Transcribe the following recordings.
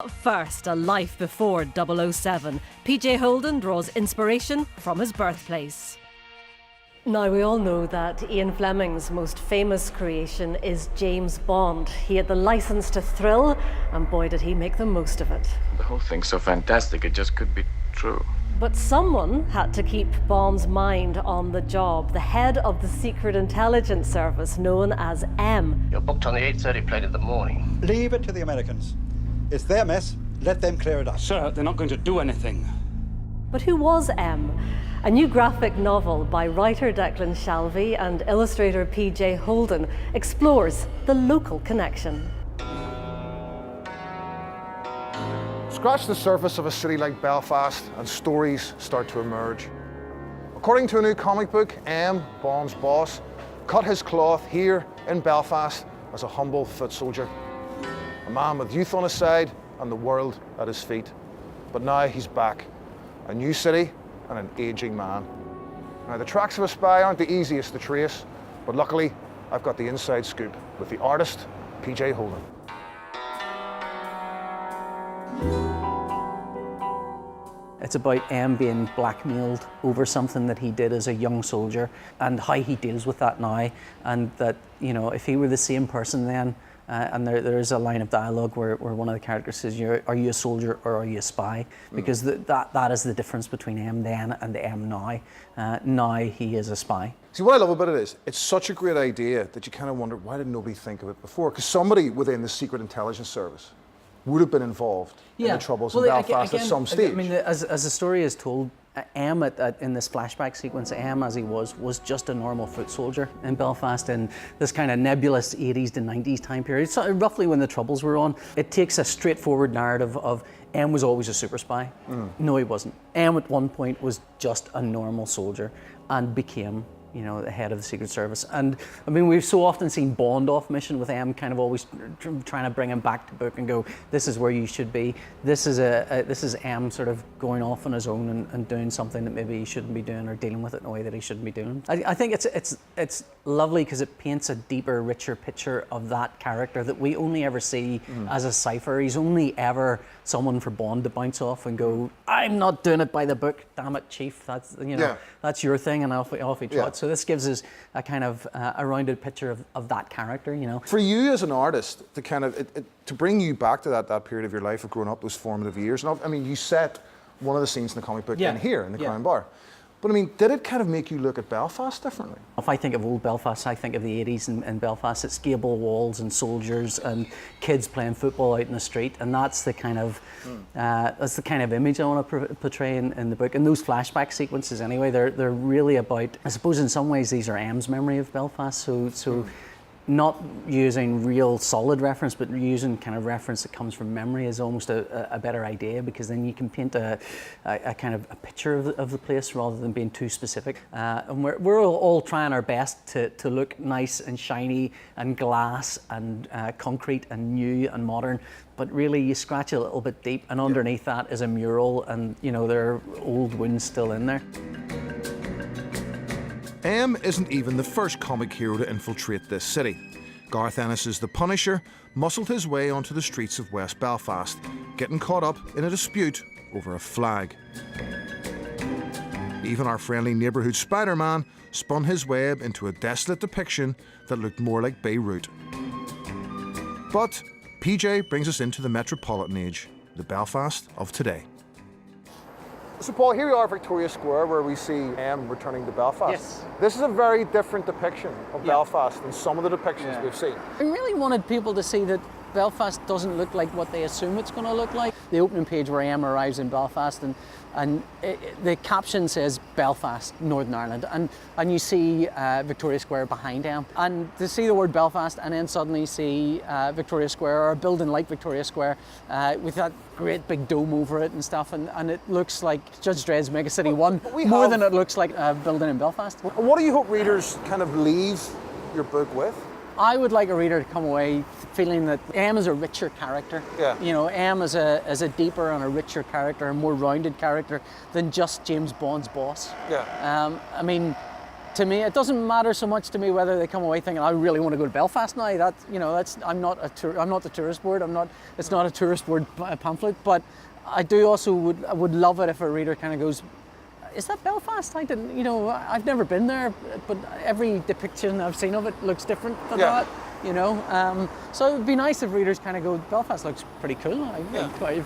First, a life before 007. PJ Holden draws inspiration from his birthplace. Now, we all know that Ian Fleming's most famous creation is James Bond. He had the license to thrill, and boy did he make the most of it. The whole thing's so fantastic, it just could be true. But someone had to keep Bond's mind on the job. The head of the Secret Intelligence Service, known as M. You're booked on the 8:30 plane in the morning. Leave it to the Americans. It's their mess. Let them clear it up. Sir, they're not going to do anything. But who was M? A new graphic novel by writer Declan Shalvey and illustrator PJ Holden explores the local connection. Scratch the surface of a city like Belfast and stories start to emerge. According to a new comic book, M, Bond's boss, cut his cloth here in Belfast as a humble foot soldier. A man with youth on his side and the world at his feet. But now he's back. A new city and an aging man. Now, the tracks of a spy aren't the easiest to trace, but luckily I've got the inside scoop with the artist, PJ Holden. It's about M being blackmailed over something that he did as a young soldier and how he deals with that now, and that, you know, if he were the same person then, and there is a line of dialogue where one of the characters says, are you a soldier or are you a spy? Because that is the difference between M then and the M now. Now he is a spy. See, what I love about it is, it's such a great idea that you kind of wonder, why did nobody think of it before? Because somebody within the Secret Intelligence Service would have been involved in the troubles in Belfast at some stage. I mean, as the story is told, M in this flashback sequence, M as he was just a normal foot soldier in Belfast in this kind of nebulous 80s to 90s time period, so roughly when the Troubles were on. It takes a straightforward narrative of M was always a super spy. No, he wasn't. M at one point was just a normal soldier and became, you know, the head of the Secret Service. And I mean, we've so often seen Bond off mission with M kind of always trying to bring him back to book and go, this is where you should be. This is M sort of going off on his own and doing something that maybe he shouldn't be doing, or dealing with it in a way that he shouldn't be doing. I think it's lovely because it paints a deeper, richer picture of that character that we only ever see as a cipher. He's only ever someone for Bond to bounce off and go, I'm not doing it by the book, damn it, Chief. That's, you know, that's your thing, and off he trots. So this gives us a kind of a rounded picture of that character, you know. For you as an artist, to kind of to bring you back to that period of your life of growing up, those formative years, and I mean, you set one of the scenes in the comic book in here in the Crown Bar. But I mean, did it kind of make you look at Belfast differently? If I think of old Belfast, I think of the 80s in Belfast. It's gable walls and soldiers and kids playing football out in the street, and that's the kind of image I want to portray in the book. And those flashback sequences, anyway, they're really about, I suppose, in some ways these are M's memory of Belfast. So not using real solid reference, but using kind of reference that comes from memory is almost a better idea, because then you can paint a kind of a picture of the place rather than being too specific. And we're all trying our best to look nice and shiny and glass and concrete and new and modern, but really you scratch a little bit deep, and underneath that is a mural, and you know, there are old wounds still in there. M isn't even the first comic hero to infiltrate this city. Garth Ennis's The Punisher muscled his way onto the streets of West Belfast, getting caught up in a dispute over a flag. Even our friendly neighbourhood Spider-Man spun his web into a desolate depiction that looked more like Beirut. But PJ brings us into the metropolitan age, the Belfast of today. So Paul, here we are at Victoria Square, where we see M returning to Belfast. Yes. This is a very different depiction of Belfast than some of the depictions we've seen. I really wanted people to see that Belfast doesn't look like what they assume it's going to look like. The opening page where M arrives in Belfast, and the caption says Belfast, Northern Ireland, and you see Victoria Square behind M. And to see the word Belfast and then suddenly see Victoria Square, or a building like Victoria Square, with that great big dome over it and stuff, and it looks like Judge Dredd's Mega City 1 more than it looks like a building in Belfast. What do you hope readers kind of leave your book with? I would like a reader to come away feeling that M is a richer character. Yeah. You know, M is a deeper and a richer character, a more rounded character than just James Bond's boss. Yeah. I mean, to me, it doesn't matter so much to me whether they come away thinking I really want to go to Belfast now. I'm not the tourist board. It's not a tourist board pamphlet. But I do also would love it if a reader kind of goes, is that Belfast? I've never been there, but every depiction I've seen of it looks different to that. So it would be nice if readers kind of go, Belfast looks pretty cool.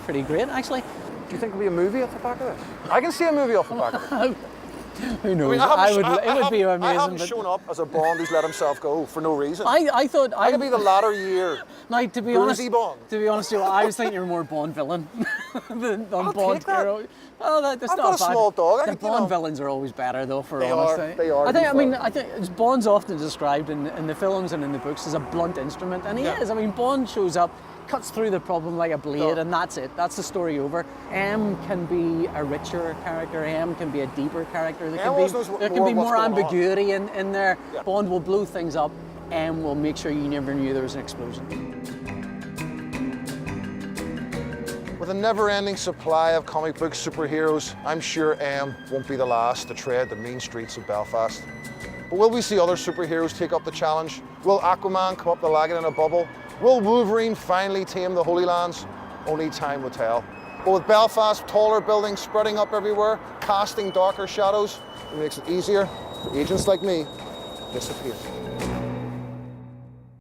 Pretty great, actually. Do you think there'll be a movie off the back of this? I can see a movie off the back of it. Who knows? It would be amazing. I haven't shown up as a Bond who's let himself go for no reason. I thought I could be the latter year. Like, to be Boozy Bond. To be honest, I was thinking you're more Bond villain than I'll Bond take that. hero. Well, that's I've not got a bad. small dog. The Bond villains are always better, though. For They honesty, are. They are. I think Bond's often described in the films and in the books as a blunt instrument, and he is. I mean, Bond shows up, cuts through the problem like a blade, and that's it. That's the story over. M can be a richer character. M can be a deeper character. There can be more ambiguity in there. Yeah. Bond will blow things up. M will make sure you never knew there was an explosion. With a never-ending supply of comic book superheroes, I'm sure M won't be the last to tread the mean streets of Belfast. But will we see other superheroes take up the challenge? Will Aquaman come up the lagging in a bubble? Will Wolverine finally tame the Holy Lands? Only time will tell. But with Belfast, taller buildings spreading up everywhere, casting darker shadows, it makes it easier for agents like me to disappear.